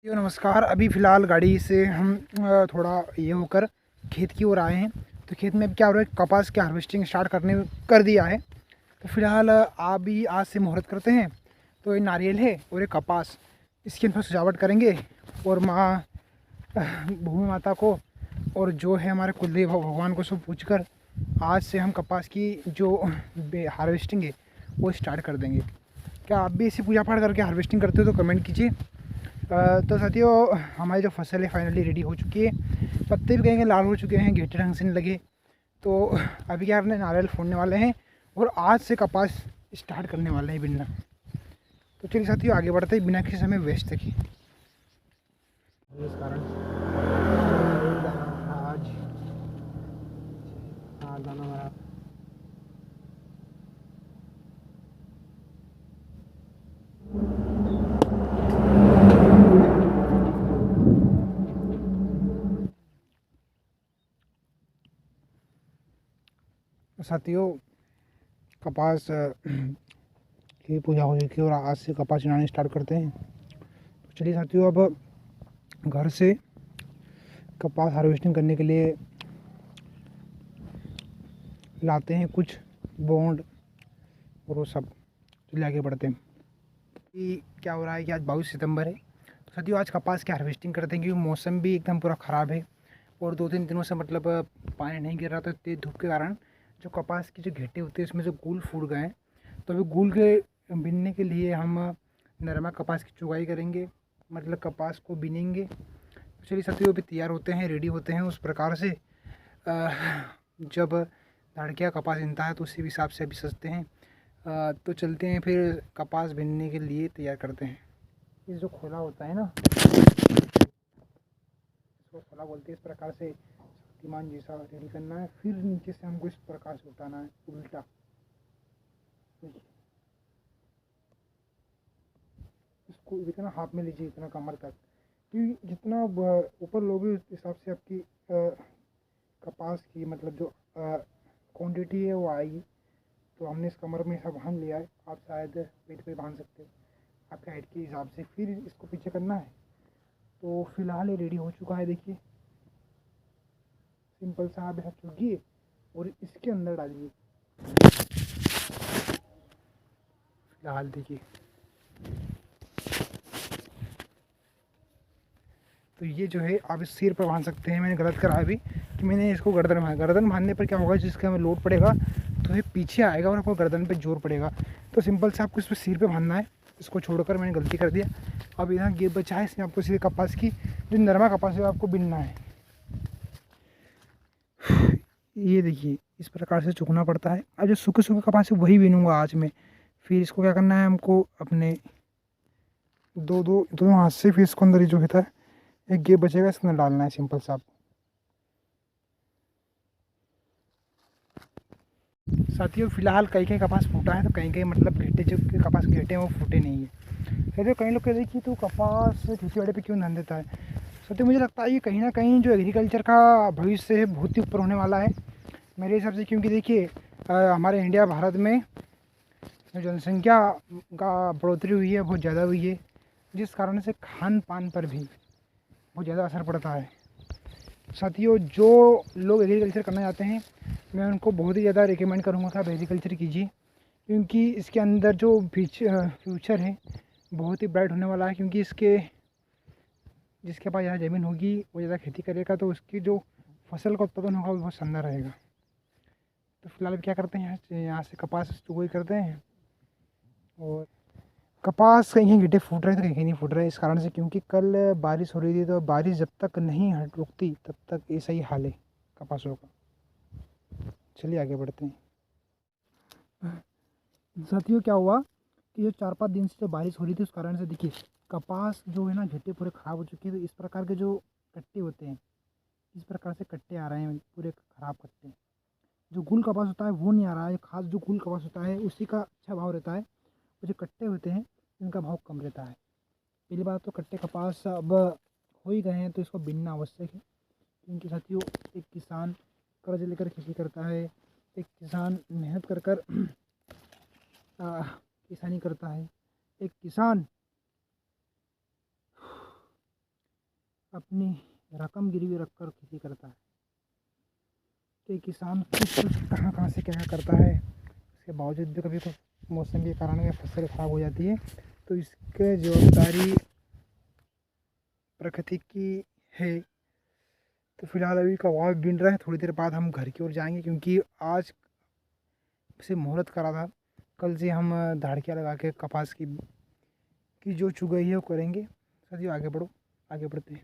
यो नमस्कार। अभी फ़िलहाल गाड़ी से हम थोड़ा ये होकर खेत की ओर आए हैं। तो खेत में अब क्या हो रहा है, कपास की हार्वेस्टिंग स्टार्ट कर दिया है। तो फ़िलहाल अभी आज से मुहूर्त करते हैं। तो ये नारियल है और ये कपास, इसकी हम सजावट करेंगे। और माँ भूमि माता को और जो है हमारे कुलदेव भगवान को सब पूछकर आज से हम कपास की जो हार्वेस्टिंग है वो स्टार्ट कर देंगे। क्या आप भी इसी पूजा पाठ करके हार्वेस्टिंग करते हो तो कमेंट कीजिए। तो साथियों, हमारी जो फसल है फाइनली रेडी हो चुकी है। पत्ते भी कहीं कहीं लाल हो चुके हैं, घेटे ढंग से नहीं लगे। तो अभी क्या अपने नारियल फोड़ने वाले हैं और आज से कपास स्टार्ट करने वाले हैं बिनना। तो चलिए साथियों आगे बढ़ते हैं बिना किसी समय वेस्ट के। इस कारण आज दाना भरा साथियों, कपास की पूजा हो चुकी है और आज से कपास चढ़ाने स्टार्ट करते हैं। तो चलिए साथियों, अब घर से कपास हार्वेस्टिंग करने के लिए लाते हैं कुछ बॉन्ड और वो सब। चलिए आगे बढ़ते हैं। कि क्या हो रहा है कि आज 22 सितंबर है। तो साथियों आज कपास की हार्वेस्टिंग करते हैं क्योंकि मौसम भी एकदम पूरा ख़राब है और 2-3 दिनों से मतलब पानी नहीं गिर रहा था। तेज़ धूप के कारण जो कपास की जो घेटे होते हैं उसमें जो गूल फूट गए हैं। तो अभी गूल के बीनने के लिए हम नरमा कपास की चुगाई करेंगे, मतलब कपास को बीनेंगे। तो चलिए साथियों अभी तैयार होते हैं, रेडी होते हैं उस प्रकार से। जब लड़कियाँ कपास बीनता है तो उसी हिसाब से अभी सजते हैं। तो चलते हैं फिर कपास बीनने के लिए तैयार करते हैं। ये जो खोला होता है ना, इसको खोला बोलते हैं। इस प्रकार से शक्तिमान जैसा रेडी करना है, फिर नीचे से हमको इस प्रकार से उठाना है उल्टा। इसको इतना हाथ में लीजिए, इतना कमर तक, क्योंकि जितना ऊपर लोगे उस हिसाब से आपकी कपास की मतलब जो क्वांटिटी है वो आएगी। तो हमने इस कमर में ऐसा बांध लिया है, आप शायद पेट पे बांध सकते हो आपके हाइट के हिसाब से। फिर इसको पीछे करना है। तो फिलहाल ये रेडी हो चुका है, देखिए सिंपल सा आप ऐसा चुगिए और इसके अंदर डालिए। फिलहाल देखिए, तो ये जो है आप इस सिर पर बांध सकते हैं। मैंने गलत करा अभी कि मैंने इसको गर्दन बांधा। गर्दन बांधने पर क्या होगा, जिसका हमें लोड पड़ेगा तो ये पीछे आएगा और आपको गर्दन पे जोर पड़ेगा। तो सिंपल से आपको इस पर सिर पे बांधना है। इसको छोड़कर मैंने गलती कर दिया। अब यहाँ गेप बचा है, इसमें आपको सीधे कपास की जो नरमा कपास है आपको बिनना है। ये देखिए इस प्रकार से चुकना पड़ता है। अब जो सूखे सूखे कपास है वही बीनूंगा आज में। फिर इसको क्या करना है, हमको अपने दो दो दोनों हाथ से फिर इसको अंदर ही जो होता है एक गेप बचेगा, इसके अंदर डालना है सिंपल सा। साथियों फिलहाल कहीं कहीं कपास फूटा है, तो कहीं कहीं मतलब घेटे जो कपास घेटे हैं वो फूटे नहीं है। साथियों कई लोग कहते हैं कि तो कपास खेती बाड़ी पे क्यों ध्यान देता है। साथियों मुझे लगता है ये कहीं ना कहीं जो एग्रीकल्चर का भविष्य है बहुत ही ऊपर होने वाला है मेरे हिसाब से। क्योंकि देखिए हमारे इंडिया भारत में जनसंख्या का बढ़ोतरी हुई है, बहुत ज़्यादा हुई है, जिस कारण से खान पान पर भी बहुत ज़्यादा असर पड़ता है। साथियों जो लोग एग्रीकल्चर करना चाहते हैं मैं उनको बहुत ही ज़्यादा रिकमेंड करूँगा कि आप एग्रीकल्चर कीजिए। क्योंकि इसके अंदर जो फ्यूचर है बहुत ही ब्राइट होने वाला है। क्योंकि जिसके पास ज़्यादा ज़मीन होगी वो ज़्यादा खेती करेगा तो उसकी जो फसल का उत्पादन होगा वो बहुत शानदार रहेगा। तो फिलहाल क्या करते हैं, यहाँ से कपास चुगोई करते हैं। और कपास कहीं कहीं गिट्टे फूट रहे थे, कहीं कहीं नहीं फूट रहे इस कारण से क्योंकि कल बारिश हो रही थी। तो बारिश जब तक नहीं रुकती तब तक ऐसा ही हाल है कपासों का। चलिए आगे बढ़ते हैं। साथियों क्या हुआ कि जो 4-5 दिन से जो बारिश हो रही थी उस कारण से देखिए कपास जो है ना घेटे पूरे ख़राब हो चुके हैं। तो इस प्रकार के जो कट्टे होते हैं, इस प्रकार से कट्टे आ रहे हैं पूरे ख़राब कट्टे। जो गुल कपास होता है वो नहीं आ रहा है, खास जो गुल कपास होता है उसी का अच्छा भाव रहता है। और जो कट्टे होते हैं इनका भाव कम रहता है। पहली बात तो कट्टे कपास अब हो ही गए हैं तो इसको बीनना आवश्यक है। क्योंकि साथियों एक किसान कर्ज लेकर खेती करता है, एक किसान मेहनत कर कर किसानी करता है। एक किसान अपनी रकम गिरवी रख कर खेती करता है। तो एक किसान कुछ कहाँ कहाँ से क्या क्या करता है, उसके बावजूद भी कभी मौसम के कारण में फसल खराब हो जाती है, तो इसके जवाबदारी प्रकृति की है। तो फिलहाल अभी कबाब बिन रहा है, थोड़ी देर बाद हम घर की ओर जाएंगे, क्योंकि आज से मुहूर्त करा था। कल से हम धाड़किया लगा के कपास की जो चुगाई है वो करेंगे। सर जी आगे बढ़ो, आगे बढ़ते हैं।